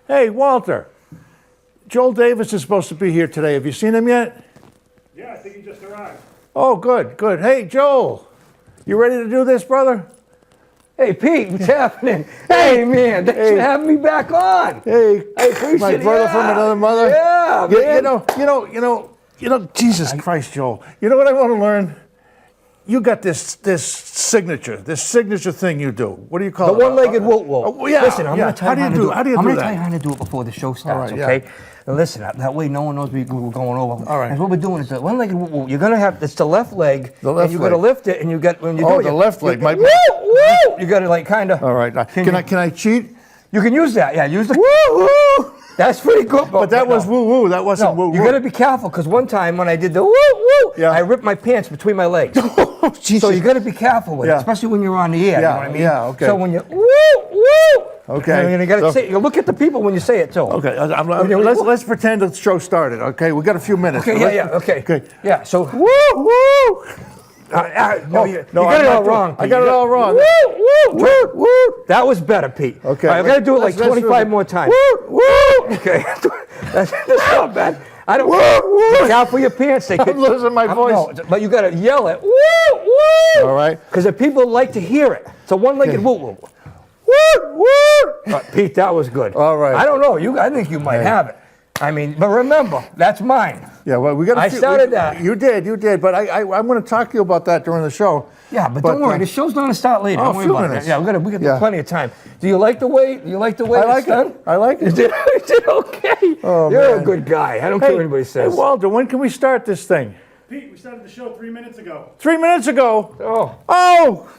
Hey, Walter. Joel Davis is supposed to be here today. Have you seen him yet? Yeah, I think he just arrived. Oh, good, good. Hey, Joel, you ready to do this, brother? Hey, Pete, what's happening? Hey, man, thanks for having me back on. Hey, I appreciate my brother from another mother. Yeah, man. You know, Jesus Christ, Joel. You know what I want to learn? You got this signature thing you do. What do you call it? The one-legged whoop-whoop. Oh, yeah. Listen, I'm going to tell you how to do it. How do you I'm do going to that? tell you how to do it before the show starts, All right, okay? yeah. And listen, that way no one knows we're going over. All right. And what we're doing is the one-legged whoop-whoop. You're going to have, it's the left leg. The left and you got to leg. lift it, and you got, when you do Oh, it. the left leg. Woo, woo! You got to like kind of. All right. Can I cheat? You can use that, yeah. Use the woo-woo. That's pretty good. But that was woo-woo. That wasn't woo-woo. You got to be careful, because one time when I did the woo-woo, Yeah. I ripped my pants between my legs. Oh, Jesus. So you got to be careful with it, Yeah. especially when you're on the air. Yeah, You know what I mean? yeah, okay. So when you woo, Okay. you got to say. You look at the people when you say it too. Okay, let's pretend the show started. Okay, we got a few minutes. Okay. Yeah. Okay. Okay. Yeah. So Woo! no, you got it all wrong. Pete. I got it all wrong. Woo! That was better, Pete. Okay. All right, I got to do it like Let's 25 more times. Woo! Okay. that's not bad. I don't. Be careful your pants. They could. I'm losing my voice. No, but you got to yell it. Woo! All right. Because the people like to hear it. It's a one-legged woo. Pete, that was good. All right. I don't know. I think you might have it. I mean, but remember, that's mine. Yeah, well, we got. I started that. You did. But I'm going to talk to you about that during the show. Yeah, but don't worry. The show's going to start later. Oh, Don't worry a few about minutes. that. Yeah, we got plenty of time. Do you like the way? I like it. I like You it. did okay. Oh, You're man. a good guy. I don't care what anybody says. Hey, Walter, when can we start this thing? Pete, we started the show 3 minutes ago. 3 minutes ago. Oh. Oh.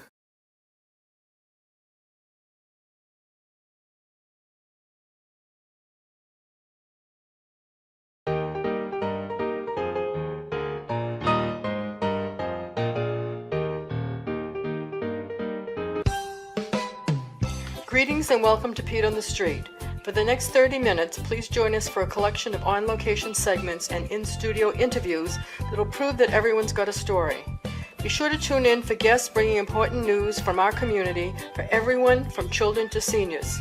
Greetings and welcome to Pete on the Street. For the next 30 minutes, please join us for a collection of on-location segments and in-studio interviews that'll prove that everyone's got a story. Be sure to tune in for guests bringing important news from our community for everyone from children to seniors.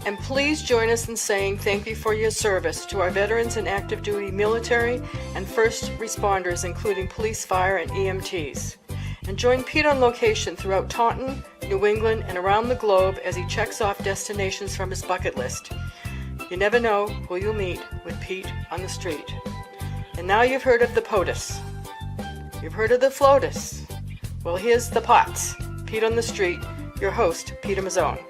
And please join us in saying thank you for your service to our veterans and active duty military and first responders, including police, fire, and EMTs. And join Pete on location throughout Taunton, New England, and around the globe as he checks off destinations from his bucket list. You never know who you'll meet with Pete on the Street. And now you've heard of the POTUS. You've heard of the FLOTUS. Well, here's the POTS. Pete on the Street, your host, Peter Mozzone.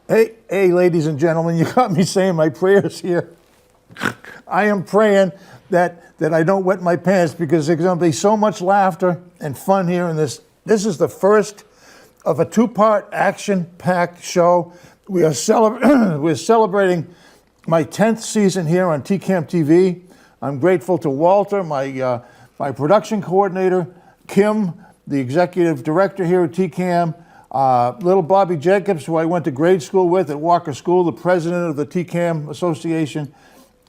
Hey, ladies and gentlemen, you got me saying my prayers here. I am praying that I don't wet my pants because there's going to be so much laughter and fun here in this. This is the first of a two-part action-packed show. We're celebrating my 10th season here on TCAM TV. I'm grateful to Walter, my production coordinator, Kim, the executive director here at TCAM, little Bobby Jacobs, who I went to grade school with at Walker School, the president of the TCAM Association.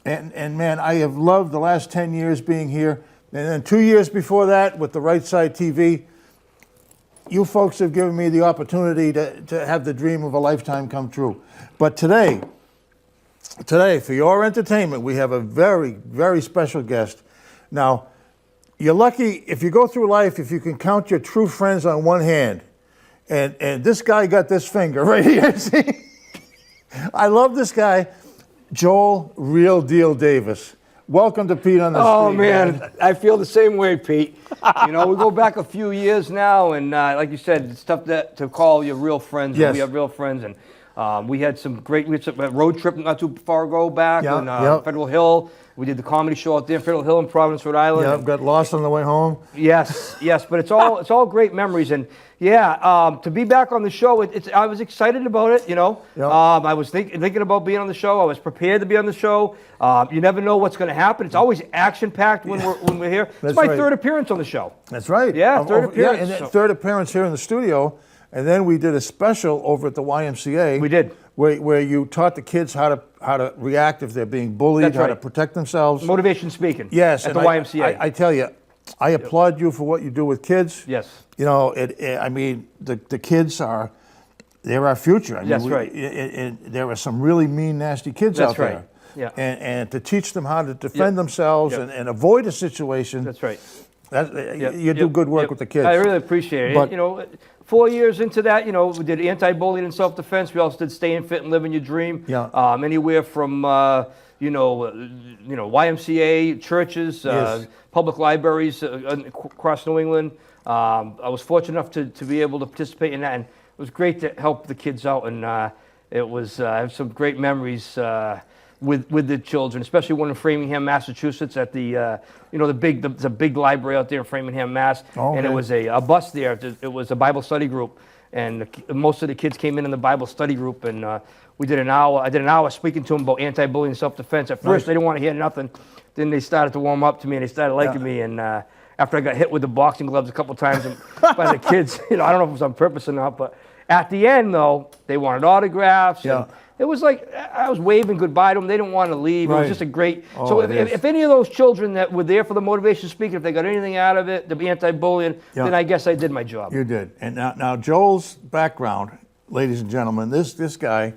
And man, I have loved the last 10 years being here. And then 2 years before that with the Right Side TV, you folks have given me the opportunity to have the dream of a lifetime come true. But today, for your entertainment, we have a very, very special guest. Now, you're lucky if you go through life, if you can count your true friends on one hand. And this guy got this finger right here, see? I love this guy. Joel Real Deal Davis. Welcome to Pete on the Street. Oh, man, I feel the same way, Pete. We go back a few years now, and like you said, it's tough to call your real friends. Yes. We have real friends, and we had a road trip not too far ago back on Federal Hill. We did the comedy show out there in Federal Hill in Providence, Rhode Island. Yeah, got lost on the way home. Yes, but it's all great memories, and to be back on the show, I was excited about it. Yep. I was thinking about being on the show. I was prepared to be on the show. You never know what's going to happen. It's always action packed when we're here. It's my third appearance on the show. That's right. Yeah, third appearance. Yeah, and then third appearance here in the studio, and then we did a special over at the YMCA. We did. Where you taught the kids how to react if they're being bullied, That's how to right. protect themselves. Motivation speaking. Yes, at and the YMCA. I tell you, I applaud you for what you do with kids. Yes. I mean, the kids are they're our future. I mean, That's right. There are some really mean, nasty kids That's out right. there. Yeah. And to teach them how to defend Yep. themselves Yep. and avoid a situation. That's right. You do good work with the kids. I really appreciate it. But- You know, 4 years into that, you know, we did anti-bullying and self-defense. We also did staying fit and living your dream. Yeah. Anywhere from YMCA, churches, Yes. public libraries across New England. I was fortunate enough to be able to participate in that, and it was great to help the kids out. And it was I have some great memories with the children, especially one in Framingham, Massachusetts, at the the big library out there in Framingham, Mass. Oh, and it okay. was a bus there. It was a Bible study group, and most of the kids came in the Bible study group, and we did an hour. I did an hour speaking to them about anti-bullying and self-defense. At first, they didn't want to hear nothing. Then they started to warm up to me, and they started liking me. And after I got hit with the boxing gloves a couple times by the kids, I don't know if it was on purpose or not, but at the end, though, they wanted autographs. Yeah. And it was like I was waving goodbye to them. They didn't want to leave. It Right. was just a great. Oh, So it is. if any of those children that were there for the motivation speaking, if they got anything out of it, to be anti-bullying, Yeah. then I guess I did my job. You did. And now Joel's background, ladies and gentlemen, this guy,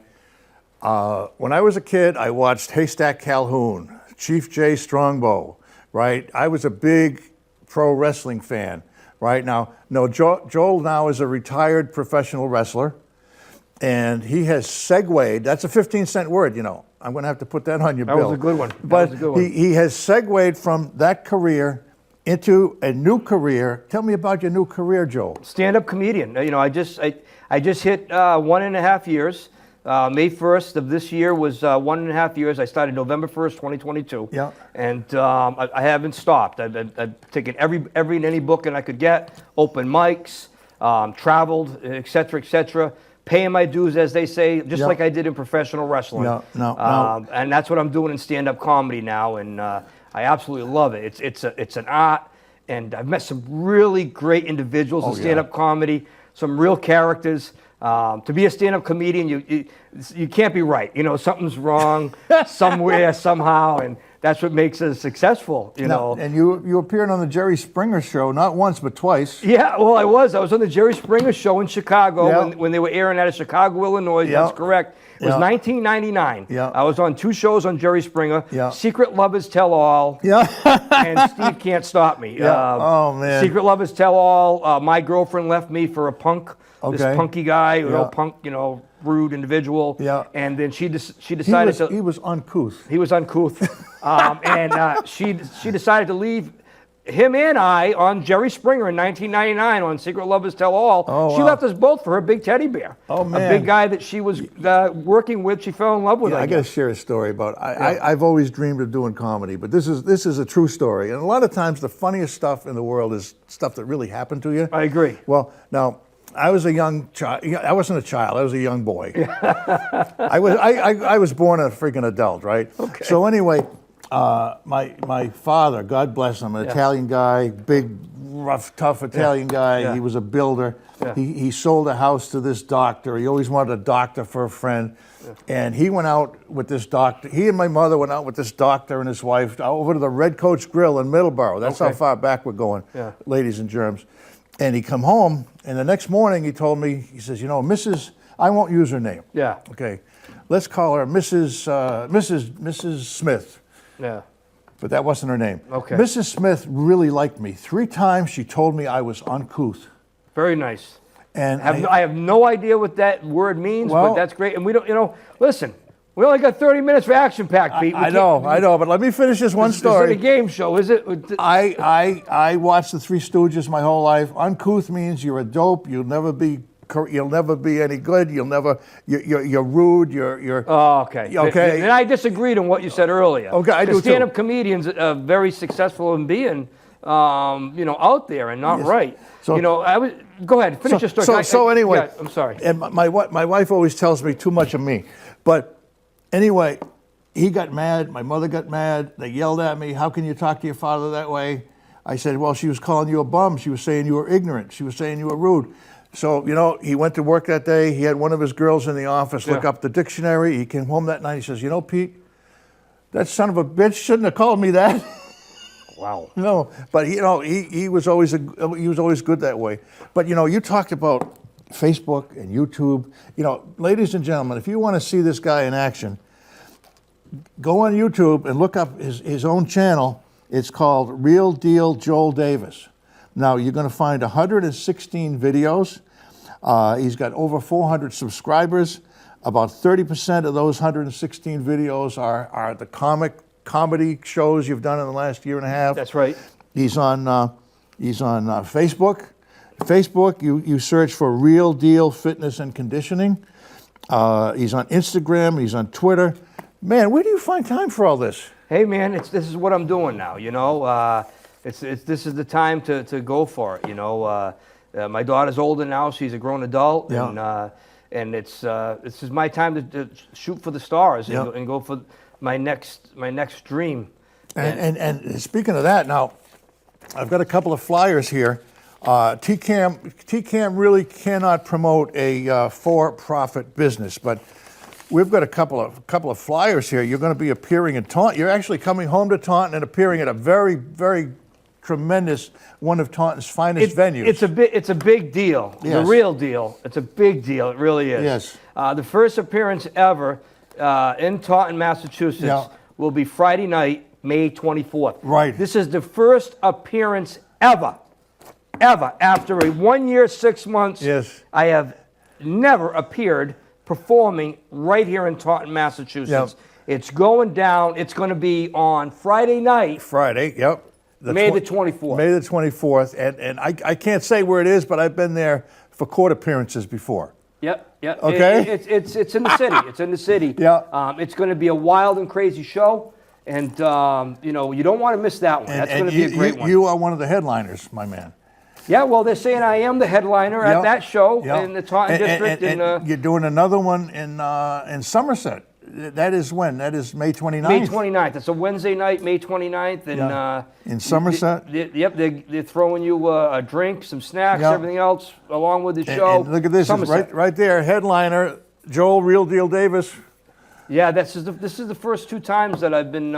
when I was a kid, I watched Haystack Calhoun, Chief Jay Strongbow, right? I was a big pro wrestling fan, right? Now, no, Joel now is a retired professional wrestler, and he has segued, that's a 15-cent word, you know. I'm going to have to put that on your That bill. was a good one. That But was a good one. he has segued from that career into a new career. Tell me about your new career, Joel. Stand-up comedian. You know, I just hit 1.5 years. May 1st of this year was 1.5 years. I started November 1st, 2022. Yeah. And I haven't stopped. I've taken every and any book I could get, open mics, traveled, et cetera, paying my dues, as they say, just Yeah. like I did in professional wrestling. Yeah, no. And that's what I'm doing in stand-up comedy now, and I absolutely love it. It's an art, and I've met some really great individuals in yeah. stand-up comedy, some real characters. To be a stand-up comedian, you can't be right. You know, something's wrong somewhere, somehow, and that's what makes us successful, you know. And you appeared on the Jerry Springer show, not once, but twice. Yeah, well, I was on the Jerry Springer show in Chicago Yeah. when they were airing out of Chicago, Illinois. Yeah. That's correct. It was Yeah. 1999. Yeah. I was on 2 shows on Jerry Springer. Yeah. Secret Lovers Tell All. Yeah. And Steve Can't Stop Me. Yeah. Oh, man. Secret Lovers Tell All. My girlfriend left me for a punk. Okay. This punky guy, Yeah. punk, rude individual. Yeah. And then she decided He was uncouth. he was uncouth, and she decided to leave him and I on Jerry Springer in 1999 on Secret Lovers Tell All. Oh, She wow. left us both for her big teddy bear. Oh, A man. big guy that she was working with. She fell in love with. Yeah, I got to share a story about. I've always dreamed of doing comedy, but this is a true story. And a lot of times, the funniest stuff in the world is stuff that really happened to you. I agree. Well, now I was a young child. I wasn't a child. I was a young boy. I was born a freaking adult, right? Okay. So anyway, my father, God bless him, an Italian guy, big, rough, tough Italian guy. Yeah. He was a builder. Yeah. He sold a house to this doctor. He always wanted a doctor for a friend. And he went out with this doctor. He and my mother went out with this doctor and his wife over to the Red Coach Grill in Middleborough. That's how Okay. far back we're going, Yeah. ladies and germs. And he come home, and the next morning he told me, he says, Mrs. I won't use her name. Yeah. Okay, let's call her Mrs. Smith. Yeah. But that wasn't her name. Okay. Mrs. Smith really liked me. 3 times she told me I was uncouth. Very nice. And I have no idea what that word means, Well- but that's great. And we don't, listen, we only got 30 minutes for action pack, Pete. I know, but let me finish this one This story. isn't a game show, is it? I watched the Three Stooges my whole life. Uncouth means you're a dope. You'll never be any good. You're rude. You're. Oh, okay. Okay. And I disagreed on what you said earlier. Okay, I do too. Stand-up comedians are very successful in being, out there and not right. So- Go ahead, finish your story. So anyway, yeah, I'm sorry. And my wife always tells me too much of me, but anyway, he got mad. My mother got mad. They yelled at me. How can you talk to your father that way? I said, well, she was calling you a bum. She was saying you were ignorant. She was saying you were rude. So, he went to work that day. He had one of his girls in the office look Yeah. up the dictionary. He came home that night. He says, Pete, that son of a bitch shouldn't have called me that. Wow. No, but he was always good that way. But you talked about Facebook and YouTube. You know, ladies and gentlemen, if you want to see this guy in action, go on YouTube and look up his own channel. It's called Real Deal Joel Davis. Now, you're going to find 116 videos. He's got over 400 subscribers. About 30% of those 116 videos are the comedy shows you've done in the last year and a half. That's right. He's on Facebook. Facebook, you search for Real Deal Fitness and Conditioning. He's on Instagram. He's on Twitter. Man, where do you find time for all this? Hey, man, this is what I'm doing now. You know, this is the time to go for it. You know, my daughter's older now; she's a grown adult, Yeah. and this is my time to shoot for the stars Yeah. and go for my next dream. And speaking of that, now I've got a couple of flyers here. TCAM really cannot promote a for-profit business, but we've got a couple of flyers here. You're going to be appearing in Taunton. You're actually coming home to Taunton and appearing at a very, very tremendous, one of Taunton's finest venues. It's a big deal. Yes. The real deal. It's a big deal. It really is. Yes. The first appearance ever in Taunton, Massachusetts, Yeah. will be Friday night, May 24th. Right. This is the first appearance ever, after a 1 year, 6 months. Yes. I have never appeared performing right here in Taunton, Massachusetts. Yep. It's going down. It's going to be on Friday night. Friday, yep. May the 24th. May the 24th. And I can't say where it is, but I've been there for court appearances before. Yep. Okay. It's in the city. It's in the city. Yeah. It's going to be a wild and crazy show, and you know, you don't want to miss that one. That's going to be a great one. You are one of the headliners, my man. Yeah. Well, they're saying I am the headliner Yeah. at that show Yeah. in the Taunton district. And you're doing another one in Somerset. That is when? That is May 29th. May 29th. It's a Wednesday night, May 29th, and Yeah. In Somerset. Yep. They're throwing you a drink, some snacks, Yeah. everything else along with the show. And look at this, it's Somerset. right there, headliner, Joel Real Deal Davis. Yeah, this is the first 2 times that I've been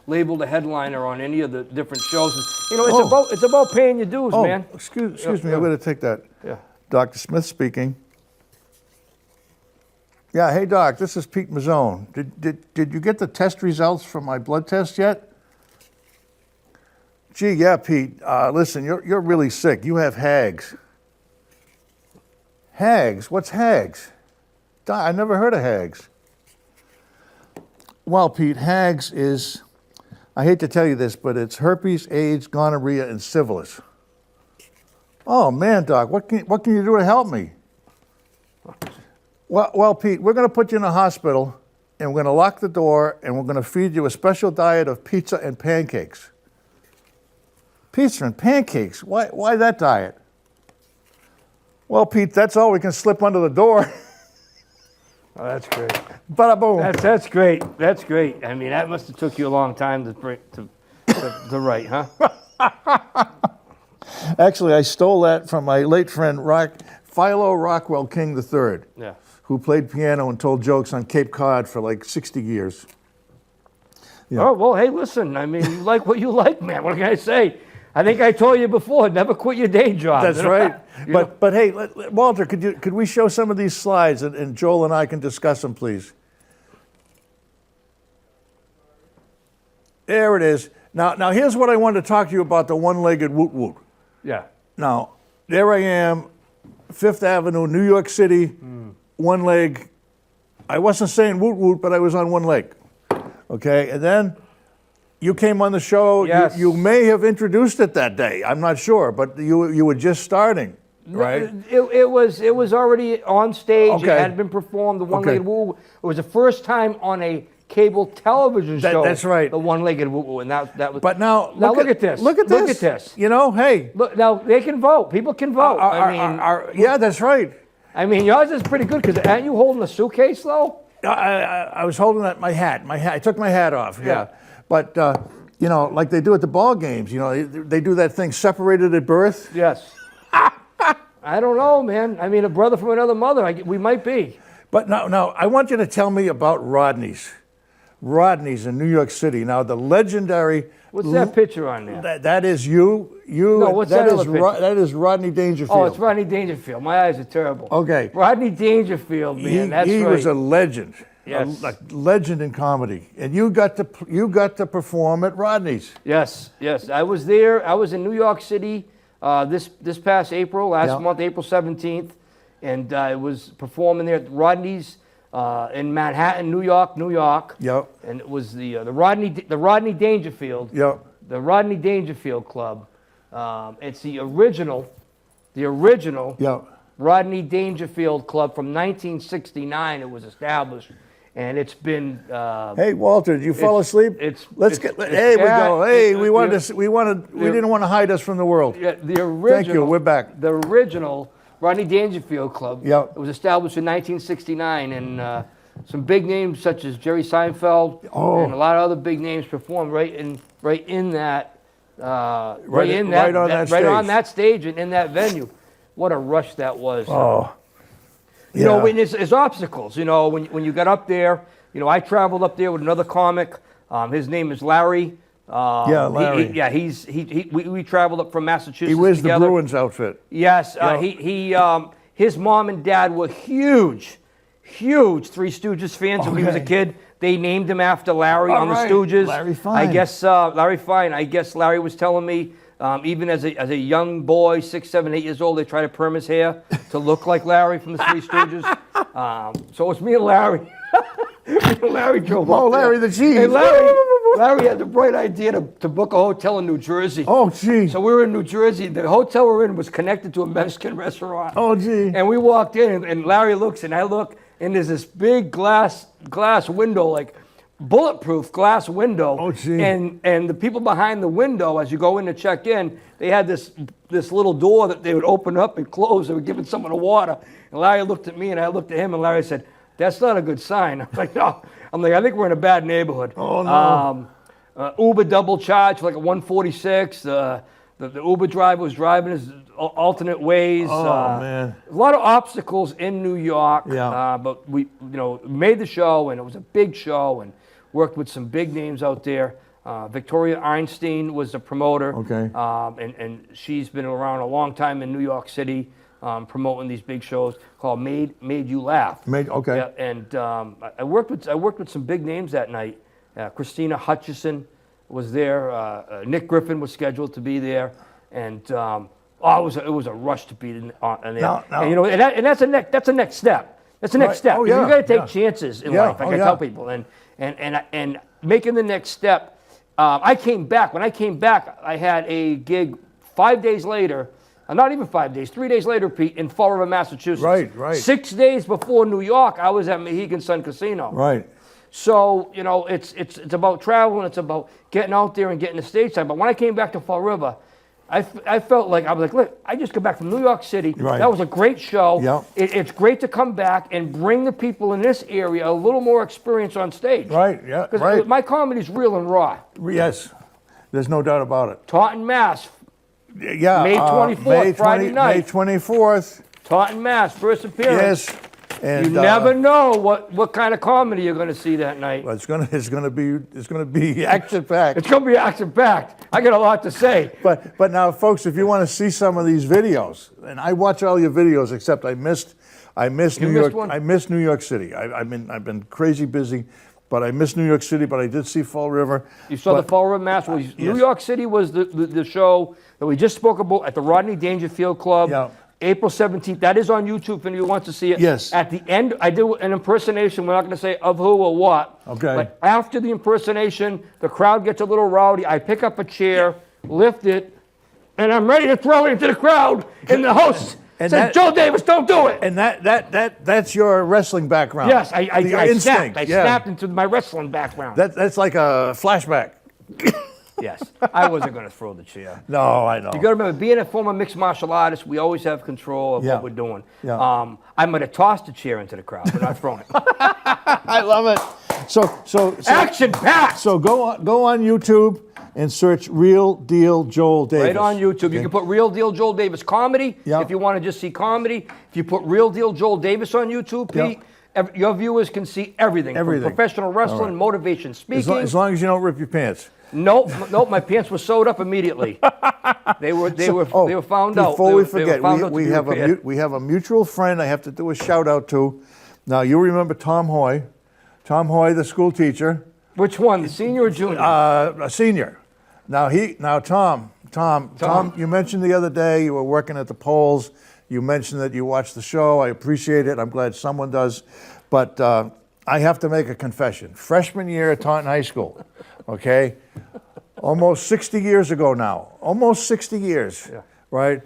labeled a headliner on any of the different shows. You know, it's about paying your dues, Oh, man. excuse Yeah, me, yeah. I'm going to take that. Yeah. Dr. Smith speaking. Yeah, hey Doc, this is Pete Mozzone. Did you get the test results from my blood test yet? Gee, yeah, Pete. Listen, you're really sick. You have hags. Hags? What's hags? I never heard of hags. Well, Pete, hags is, I hate to tell you this, but it's herpes, AIDS, gonorrhea, and syphilis. Oh man, Doc, what can you do to help me? Well, Pete, we're going to put you in a hospital, and we're going to lock the door, and we're going to feed you a special diet of pizza and pancakes. Pizza and pancakes? Why that diet? Well, Pete, that's all we can slip under the door. Oh, that's great. Bada boom. That's great. That's great. I mean, that must have took you a long time to write, huh? Actually, I stole that from my late friend Philo Rockwell King III, Yeah. who played piano and told jokes on Cape Cod for like 60 years. Yeah. Oh, well, hey, listen, I mean, you like what you like, man. What can I say? I think I told you before, never quit your day job. That's you know? right. You know? But hey, Walter, could we show some of these slides and Joel and I can discuss them, please? There it is. Now here's what I wanted to talk to you about, the one-legged Whoot Whoot. Yeah. Now, there I am, Fifth Avenue, New York City, one leg. I wasn't saying Whoot Whoot, but I was on one leg. Okay, and then you came on the show. Yes. You may have introduced it that day. I'm not sure, but you were just starting, right? It was already on stage. Okay. It had been performed. The one-legged Okay. woo. It was the first time on a cable television show. That's right. The one-legged woo, and that was. But now look at this. Look at Look this. at this. You know, hey. Look, now they can vote. People can vote. Yeah, that's right. I mean, yours is pretty good because aren't you holding a suitcase though? I was holding my hat. I took my hat off. Yeah. Yeah. But you know, like they do at the ball games. You know, they do that thing separated at birth. Yes. I don't know, man. I mean, a brother from another mother. We might be. But now I want you to tell me about Rodney's. Rodney's in New York City. Now, the legendary. What's that picture on there? That is you. No, what's that other picture? That is Rodney Dangerfield. Oh, it's Rodney Dangerfield. My eyes are terrible. Okay. Rodney Dangerfield, man. That's he right. was a legend. Yes. A legend in comedy. And you got to perform at Rodney's. Yes. I was there. I was in New York City this past April, last month, April 17th, and I was performing there at Rodney's in Manhattan, New York. Yep. And it was the Rodney Dangerfield. Yep. The Rodney Dangerfield Club. It's the original. Yep. Rodney Dangerfield Club from 1969. It was established, and it's been. Hey Walter, did you fall asleep? Hey, we go. Hey, we didn't want to hide us from the world. Yeah, the original. Thank you. We're back. The original Rodney Dangerfield Club. Yep. It was established in 1969, and some big names such as Jerry Seinfeld and a lot of other big names performed right on that stage and in that venue. What a rush that was. Oh. You know, when it's obstacles. You know, when you got up there. You know, I traveled up there with another comic. His name is Larry. Larry. We traveled up from Massachusetts. He wears together. the Bruins outfit. Yes. His mom and dad were huge Three Stooges fans. When he was a kid, they named him after Larry on the Stooges. Larry Fine. I guess Larry Fine. I guess Larry was telling me. Even as a young boy, 6, 7, 8 years old, they tried to perm his hair to look like Larry from the Three Stooges. So it's me and Larry. Larry drove up. Oh, Larry the cheese. And Larry had the bright idea to book a hotel in New Jersey. Oh, gee. So we were in New Jersey. The hotel we were in was connected to a Mexican restaurant. Oh, gee. And we walked in, and Larry looks, and I look, and there's this big glass window, like bulletproof glass window. Oh, gee. And the people behind the window, as you go in to check in, they had this little door that they would open up and close. They were giving someone water. And Larry looked at me, and I looked at him, and Larry said, "That's not a good sign." I'm like, "No." I'm like, "I think we're in a bad neighborhood." Oh, no. Uber double charge for like a 146. The Uber driver was driving his alternate ways. Oh, man. A lot of obstacles in New York. Yeah. But we, made the show, and it was a big show, and worked with some big names out there. Victoria Einstein was the promoter. Okay. And she's been around a long time in New York City, promoting these big shows called Made You Laugh. Okay. Yeah, and I worked with some big names that night. Christina Hutchison was there. Nick Griffin was scheduled to be there, and it was a rush to be in there. No. And that's a next step. That's the next step. Oh, yeah. You got to take chances in life. Like I yeah. tell people, and making the next step. I came back. When I came back, I had a gig 5 days later. Not even 5 days, 3 days later, Pete, in Fall River, Massachusetts. Right. 6 days before New York, I was at Mohegan Sun Casino. Right. So, it's about traveling, it's about getting out there and getting the stage time. But when I came back to Fall River, I felt like, I was like, look, I just got back from New York City. Right. That was a great show. Yeah. It's great to come back and bring the people in this area a little more experience on stage. Right, yeah, Because right. my comedy's real and raw. Yes. There's no doubt about it. Taunton, Mass. Yeah. May 24th, Friday night. May 24th. Taunton, Mass. First appearance. Yes. And You never know what kind of comedy you're going to see that night. It's gonna be action packed. It's going to be action packed. I got a lot to say. But now, folks, if you want to see some of these videos, and I watch all your videos, except I missed New York. one? I missed New York City. I've been crazy busy, but I missed New York City. But I did see Fall River. You saw the Fall River Mass. Well, New York City was the show that we just spoke about at the Rodney Dangerfield Club. Yeah. April 17th. That is on YouTube if anyone wants to see it. Yes. At the end, I did an impersonation. We're not going to say of who or what. Okay. But after the impersonation, the crowd gets a little rowdy. I pick up a chair, lift it, and I'm ready to throw it into the crowd. And the host said, "Joe Davis, don't do it." And that's your wrestling background. Yes, I instinct. snapped. I snapped into my wrestling background. That's like a flashback. Yes, I wasn't going to throw the chair. No, I know. You got to remember, being a former mixed martial artist, we always have control of what we're doing. Yeah. I might have tossed a chair into the crowd, but not thrown it. I love it. So Action packed. So go on YouTube and search Real Deal Joel Davis. Right on YouTube. You can put Real Deal Joel Davis comedy if you want to just see comedy. If you put Real Deal Joel Davis on YouTube, Pete, your viewers can see everything. Everything. From professional wrestling, motivation speaking. As long as you don't rip your pants. Nope, my pants were sewed up immediately. They were found out. Before They we were forget, found out to we be have repaired. we have a mutual friend I have to do a shout out to. Now you remember Tom Hoy, the school teacher, Which one, the senior or junior? a senior. Now Tom, you mentioned the other day you were working at the polls. You mentioned that you watched the show. I appreciate it. I'm glad someone does. But I have to make a confession. Freshman year at Taunton High School, okay? Almost 60 years ago now. Almost 60 years, right?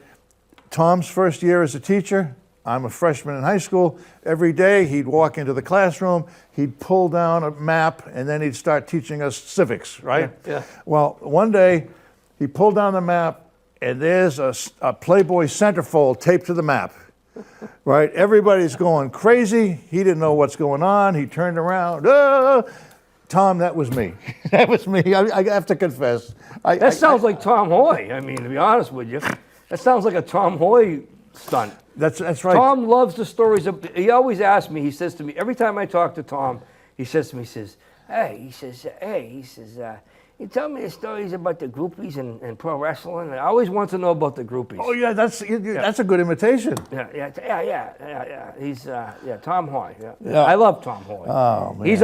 Tom's first year as a teacher. I'm a freshman in high school. Every day he'd walk into the classroom, he'd pull down a map, and then he'd start teaching us civics, right? Yeah. Well, one day he pulled down the map, and there's a Playboy centerfold taped to the map, right? Everybody's going crazy. He didn't know what's going on. He turned around. Tom, that was me. That was me. I have to confess. That sounds like Tom Hoy. I mean, to be honest with you, that sounds like a Tom Hoy stunt. That's right. Tom loves the stories. He always asks me, he says to me, every time I talk to Tom, he says to me, you tell me the stories about the groupies and pro wrestling. I always want to know about the groupies. Oh yeah, that's a good imitation. Yeah. He's Tom Hoy. Yeah. I love Tom Hoy. Oh man. He's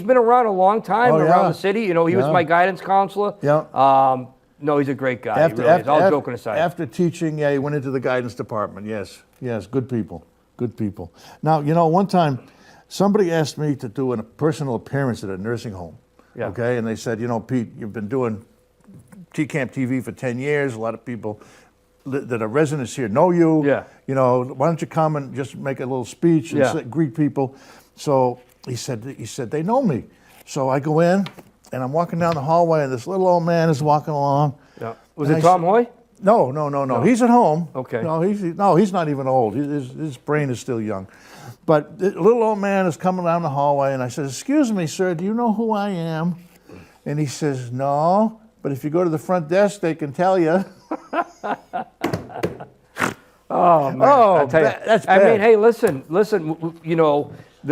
been around a long time around yeah. the city. You know, he was Yeah. my guidance counselor. Yeah. No, he's a great guy. He really is. All joking aside. After teaching, he went into the guidance department. Yes, good people. Now, one time, somebody asked me to do a personal appearance at a nursing home. Yeah. Okay, and they said, Pete, you've been doing T-Camp TV for 10 years. A lot of people that are residents here know you. Yeah. Why don't you come and just make a little speech and Yeah. greet people? So he said, they know me. So I go in, and I'm walking down the hallway, and this little old man is walking along. Yeah. Was And it I Tom Hoy? No. He's at home. Okay. No, he's not even old. His brain is still young. But the little old man is coming down the hallway, and I said, "Excuse me, sir, do you know who I am?" And he says, "No, but if you go to the front desk, they can tell you." Oh, man. Oh, I'll tell you. that's I bad. mean, hey, listen.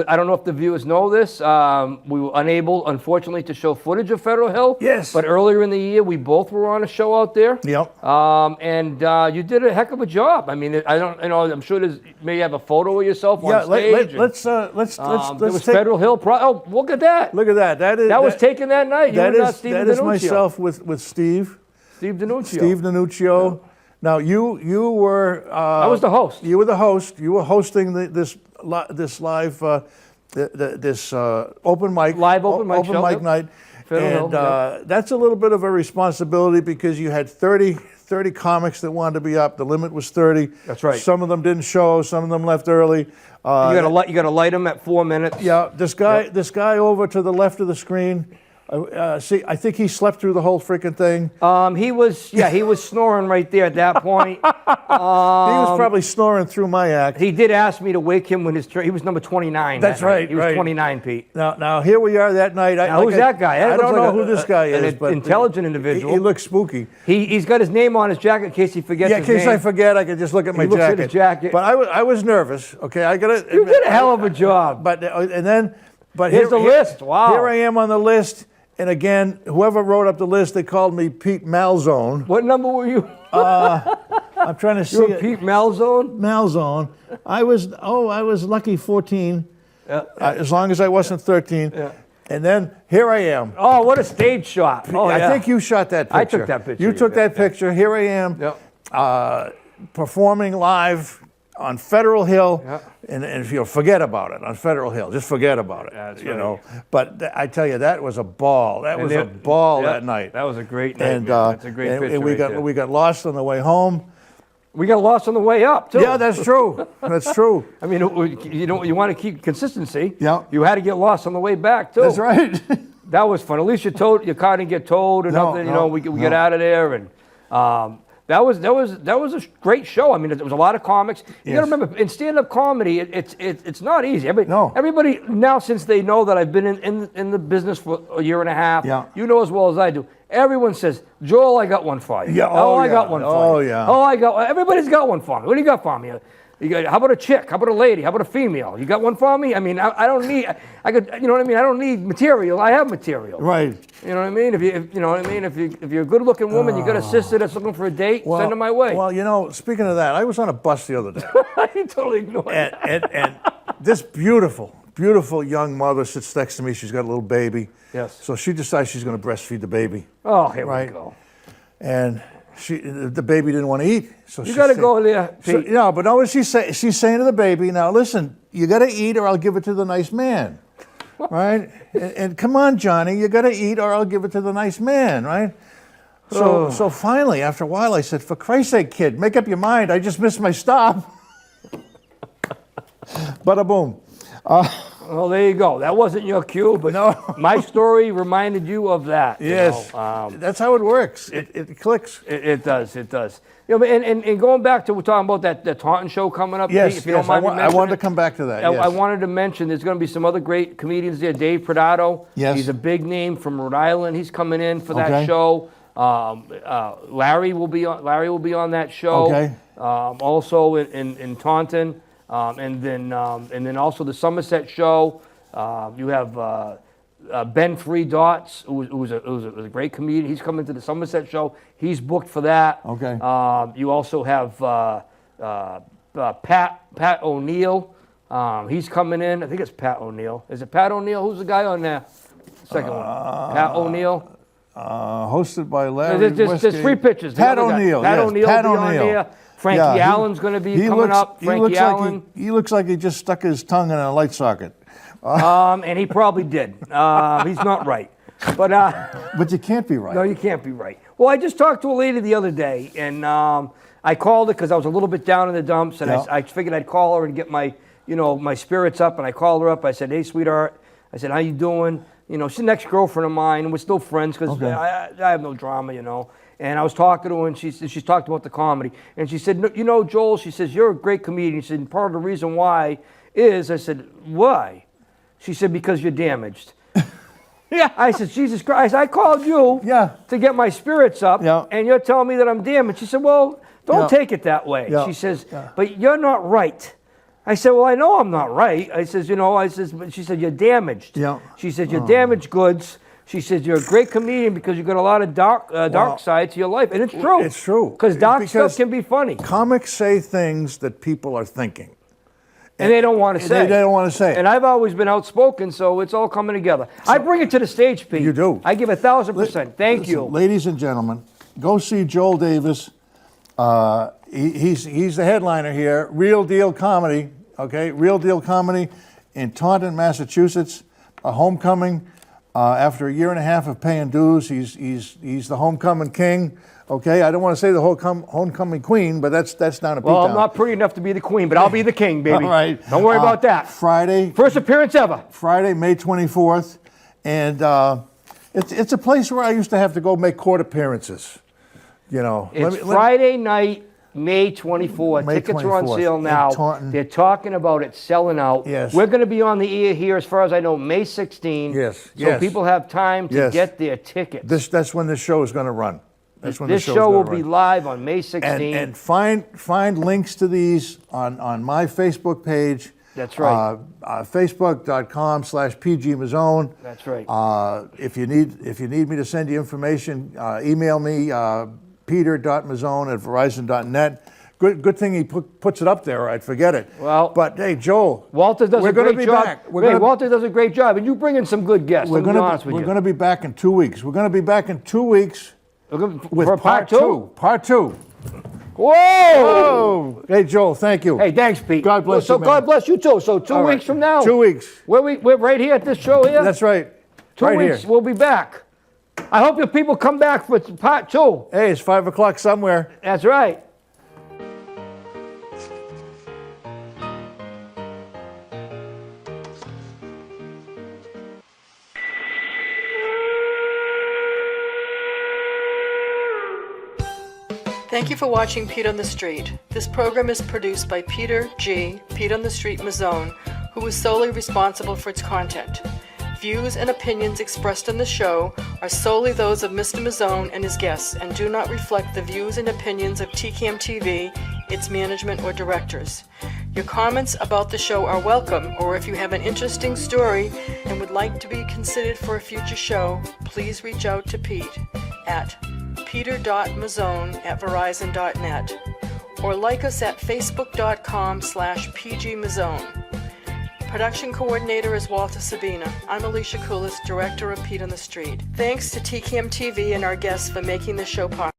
I don't know if the viewers know this. We were unable, unfortunately, to show footage of Federal Hill. Yes. But earlier in the year, we both were on a show out there. Yep. And you did a heck of a job. I mean, I'm sure there's maybe you have a photo of yourself on stage. Let's there was take, Federal Hill. Oh, look at that. look at that. That was taken that night. You That were not is Steve that is DiNuccio. myself with Steve. Steve DiNuccio. Steve DiNuccio. Now you were. I was the host. You were the host. You were hosting this live open mic. Live open mic show, mic yep. night. Federal And Hill, that's a little bit of a responsibility because you had 30 comics that wanted to be up. The limit was 30. That's right. Some of them didn't show. Some of them left early. You gotta light them at 4 minutes. Yeah, this guy over to the left of the screen. I think he slept through the whole freaking thing. He was snoring right there at that point. He was probably snoring through my act. He did ask me to wake him when he was number 29. That's that night. right, He was right. 29, Pete. Now here we are that night. Now, who's that guy? That I looks don't like know who this guy an is, but intelligent individual. He looks spooky. He's got his name on his jacket in case he forgets Yeah, in his case name. I forget, I can just look at my looks at jacket. his jacket. But I was nervous. Okay, I gotta. You did a hell of a job. But Here's the list. Wow. Here I am on the list, and again, whoever wrote up the list, they called me Pete Mozzone. What number were you? I'm trying to see You were it. Pete Mozzone? Mozzone. I was lucky 14. As long as I wasn't 13. Yeah. And then here I am. Oh, what a stage shot. Oh, I yeah. think you shot that picture. I took that picture. You took that picture. Here I am, performing live on Federal Hill, and if you forget about it on Federal Hill, just forget about it. That's you right. know. But I tell you, that was a ball. That was a ball that night. That was a great night. And man. That's a great picture. and we right got there. we got lost on the way home. We got lost on the way up, too. Yeah, that's true. That's true. I mean, you want to keep consistency. Yeah. You had to get lost on the way back, too. That's right. That was fun. At least your car didn't get towed or nothing. We get out of there, and that was a great show. I mean, there was a lot of comics. You got to remember, in stand-up comedy, it's not easy. Everybody now, since they know that I've been in the business for a year and a half, you know as well as I do. Everyone says, Joel, I got one for you. Yeah, I got one for you. Oh, yeah. Everybody's got one for me. What do you got for me? How about a chick? How about a lady? How about a female? You got one for me? I mean, I don't need. I could. You know what I mean? I don't need material. I have material. Right. You know what I mean? If you know what I mean? If you're a good-looking woman, you got a sister that's looking for a date, send her my way. Well, you know, speaking of that, I was on a bus the other day, You totally ignored it. and this beautiful young mother sits next to me. She's got a little baby. Yes. So she decides she's going to breastfeed the baby. Oh, here Right. we go. And the baby didn't want to eat. So You got to go there, So, Pete. no, but know what she's saying? She's saying to the baby, now listen, you got to eat or I'll give it to the nice man. Right? And come on, Johnny, you got to eat or I'll give it to the nice man, right? So finally, after a while, I said, for Christ's sake, kid, make up your mind. I just missed my stop. Bada boom. Well, there you go. That wasn't your cue, but No. my story reminded you of that. Yes. You know? That's how it works. It clicks. It does. It does. You know, and going back to we're talking about that Taunton show coming up. Yes, Pete, if you don't yes. mind me I mentioning wanted to it. come back to that. I Yes. wanted to mention there's going to be some other great comedians there. Dave Pradato. Yes. He's a big name from Rhode Island. He's coming in for that Okay. show. Larry will be on that show. Okay. Also in Taunton, and then also the Somerset show. You have Ben Free Dots, who was a great comedian. He's coming to the Somerset show. He's booked for that. Okay. You also have Pat O'Neill. He's coming in. I think it's Pat O'Neill. Is it Pat O'Neill? Who's the guy on there? Second one. Pat O'Neill. Hosted by Larry There's Westgate. three pitches. Pat The other guy. O'Neill. Pat yes, O'Neill Pat will be on O'Neill. there. Frankie Allen's going to be coming up. Frankie Allen. He looks like he just stuck his tongue in a light socket. And he probably did. He's not right. But But you can't be right. no, you can't be right. Well, I just talked to a lady the other day, and I called her because I was a little bit down in the dumps, and Yeah. I figured I'd call her and get my spirits up. And I called her up. I said, "Hey, sweetheart," I said, "How you doing?" You know, she's an ex-girlfriend of mine, and we're still friends because Okay. I have no drama, you know. And I was talking to her, and she's talked about the comedy, and she said, "No, you know, Joel," she says, "you're a great comedian." She said, and part of the reason why is, I said, "Why?" She said, "Because you're damaged." Yeah. I said, "Jesus Christ, I called you Yeah. to get my spirits up, Yeah. and you're telling me that I'm damaged." She said, "Well, don't Yeah. take it that way." Yeah. She says, Yeah. "But you're not right." I said, "Well, I know I'm not right." I says, but she said, "You're damaged." Yeah. She said, "You're damaged goods." She says, "You're a great comedian because you've got a lot of dark side to your life." And it's true. It's true. Because dark Because stuff can be funny. Comics say things that people are thinking. And they don't want to say. They don't want to say. And I've always been outspoken, so it's all coming together. I bring it to the stage, Pete. You do. I give 1,000%. Thank you. Ladies and gentlemen, go see Joel Davis. He's the headliner here. Real Deal Comedy, okay? Real Deal Comedy in Taunton, Massachusetts. A homecoming. After a year and a half of paying dues, he's the homecoming king. Okay, I don't want to say the whole homecoming queen, but that's down to Pete. Well, I'm not pretty enough to be the queen, but I'll be the king, baby. All right. Don't worry about that. Friday, First appearance ever. May 24th, and it's a place where I used to have to go make court appearances. You know, It's Friday night, May 24th. May Tickets are on 24th sale in now. Taunton. They're talking about it selling out. Yes. We're going to be on the air here, as far as I know, May 16th. Yes, So yes. people have time to Yes. get their tickets. That's when this show is going to run. That's when This the show's show gonna will run. be live on May 16th. And find links to these on my Facebook page. That's right. Facebook.com/PG Mozzone. That's right. If you need me to send you information, email me peter.mozzone@verizon.net. Good thing he puts it up there, or I'd forget it. Well, but hey, Joel, Walter does we're a gonna great be job. back. Walter does a great job, and you bring in some good guests. We're I'm gonna be honest with we're you. going to be back in 2 weeks. We're going to be back in 2 weeks with for part two. Part two. Whoa! Oh, hey Joel, thank you. Hey, thanks, Pete. God bless so you, man. God bless you too. So 2 All right. weeks from now. 2 weeks. We're right here at this show here. That's right. 2 right weeks. here. We'll be back. I hope your people come back for part two. Hey, it's 5 o'clock somewhere. That's right. Thank you for watching Pete on the Street. This program is produced by Peter G. Pete on the Street Mozzone, who is solely responsible for its content. Views and opinions expressed on the show are solely those of Mr. Mozzone and his guests and do not reflect the views and opinions of TCAM TV, its management, or directors. Your comments about the show are welcome, or if you have an interesting story and would like to be considered for a future show, please reach out to Pete at peter.mozzone@verizon.net or like us at facebook.com/pgmozzone. Production coordinator is Walter Sabina. I'm Alicia Koulis, director of Pete on the Street. Thanks to TCAM TV and our guests for making this show possible.